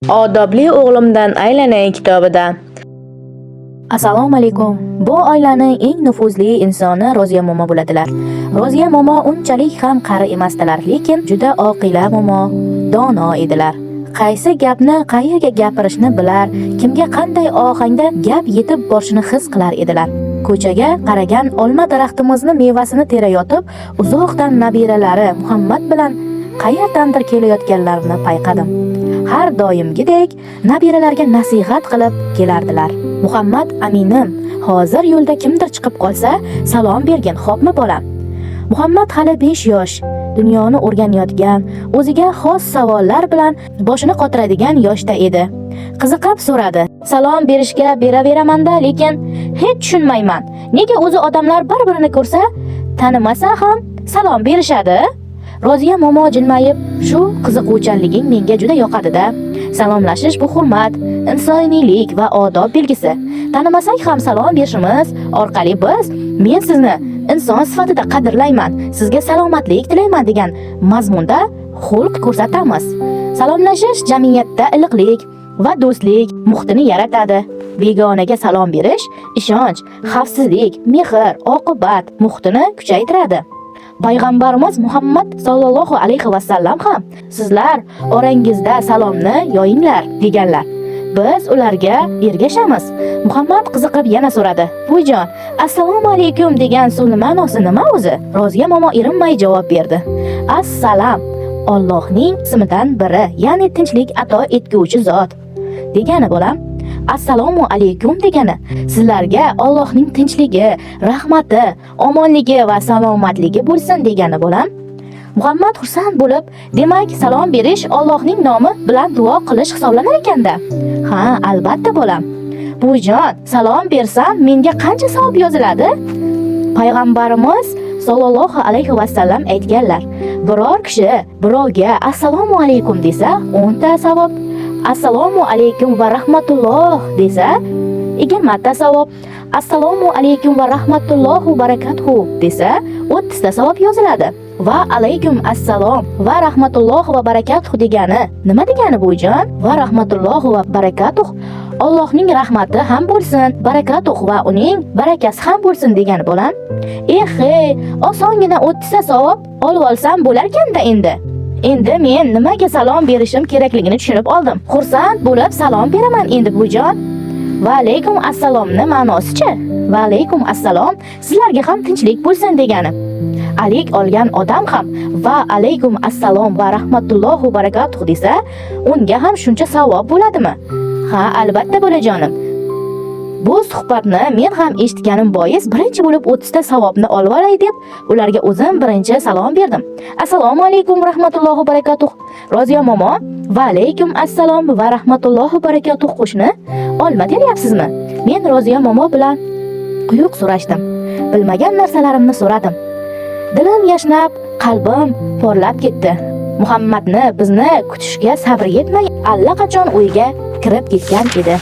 Odobli o'g'limdan aylanay kitobidan. Assalomu alaykum. Bu oilaning eng nufuzli insoni Roziya momo bo'ladilar. Roziya momo unchalik ham qari emasdilar, lekin juda oqila momo, dono edilar. Qaysi gapni qayerga gapirishni bilar, kimga qanday ohangda gap yetib borishini his qilar edilar. Ko'chaga qaragan olma daraxtimizni mevasini terayotib, uzoqdan nabiralari Muhammad bilan qayerdandir kelayotganlarini payqadim. Har doimgidek nabiralarga nasihat qilib kelardilar. Muhammad aminim, hozir yo'lda kimdir chiqib qolsa, salom bergin, xo'pmi bolam? Muhammad hali 5 yosh, dunyoni o'rganayotgan, o'ziga xos savollar bilan boshini qotiradigan yoshda edi. Qiziqib so'radi. Salom berishga beraveraman-da, lekin hech tushunmayman. Nega o'zi odamlar bir-birini ko'rsa, tanimasa ham salom berishadi? Roziya momo jilmayib, shu qiziquvchanliging menga juda yoqadi-da. Salomlashish bu hurmat, insoniylik va odob belgisi. Tanimasak ham salom berishimiz orqali biz men sizni inson sifatida qadrlayman, sizga salomatlik tilayman degan mazmunda xulq ko'rsatamiz. Salomlashish jamiyatda iliqlik va do'stlik muhitini yaratadi. Begonaga salom berish ishonch, xavfsizlik, mehr, oqibat muhitini kuchaytiradi. Payg'ambarimiz Muhammad sallallohu alayhi va sallam ham sizlar orangizda salomni yoyinglar deganlar. Biz ularga ergashamiz. Muhammad qiziqib yana so'radi. "Bujon, assalomu alaykum degan so'zning ma'nosi nima o'zi?" Roziya momo erinmay javob berdi. Assalom Allohning ismidan biri, ya'ni tinchlik ato etguvchi zot degani bo'lam. Assalomu alaykum degani sizlarga Allohning tinchligi, rahmati, omonligi va salomatligi bo'lsin degani bo'lam. Muhammad xursand bo'lib, demak salom berish Allohning nomi bilan duo qilish hisoblanar ekanda. Ha, albatta bo'lam. Bujon, salom bersam menga qancha savob yoziladi? Payg'ambarimiz sallallohu alayhi va sallam aytganlar: biror kishi birovga assalomu alaykum desa 10 ta savob, assalomu alaykum va rahmatulloh desa 20 marta savob, assalomu alaykum va rahmatullohu barakatuhu desa 30 ta savob yoziladi. Va alaykum assalom va rahmatullohi va barakatuh degani nima degani bujon? Va rahmatullohi va barakatuh Allohning rahmati ham bo'lsin, barakatuh va uning barakasi ham bo'lsin degani bo'lam. Osongina 30 ta savob olib olsam bo'lar ekanda endi. Endi men nimaga salom berishim kerakligini tushunib oldim. Xursand bo'lib salom beraman endi bujon. Va alaykum assalomni ma'nosichi? Va alaykum assalom sizlarga ham tinchlik bo'lsin degani. Alik olgan odam ham va alaykum assalom va rahmatullohu barakatuh desa, unga ham shuncha savob bo'ladimi? Ha, albatta bo'lajonim. Bu suhbatni men ham eshitganim bois birinchi bo'lib 30 ta savobni olib olay deb ularga o'zim birinchi salom berdim. Assalomu alaykum rahmatullohi barakatuh. Roziya momo va alaykum assalom va rahmatullohi barakatuh qo'shni olma deryapsizmi? Men Roziya momo bilan quyuq so'rashdim. Bilmagan narsalarimni so'radim. Dilim yashnab, qalbim porlab ketdi. Muhammadni bizni kutishga sabri yetmay, allaqachon uyga kirib ketgan edi.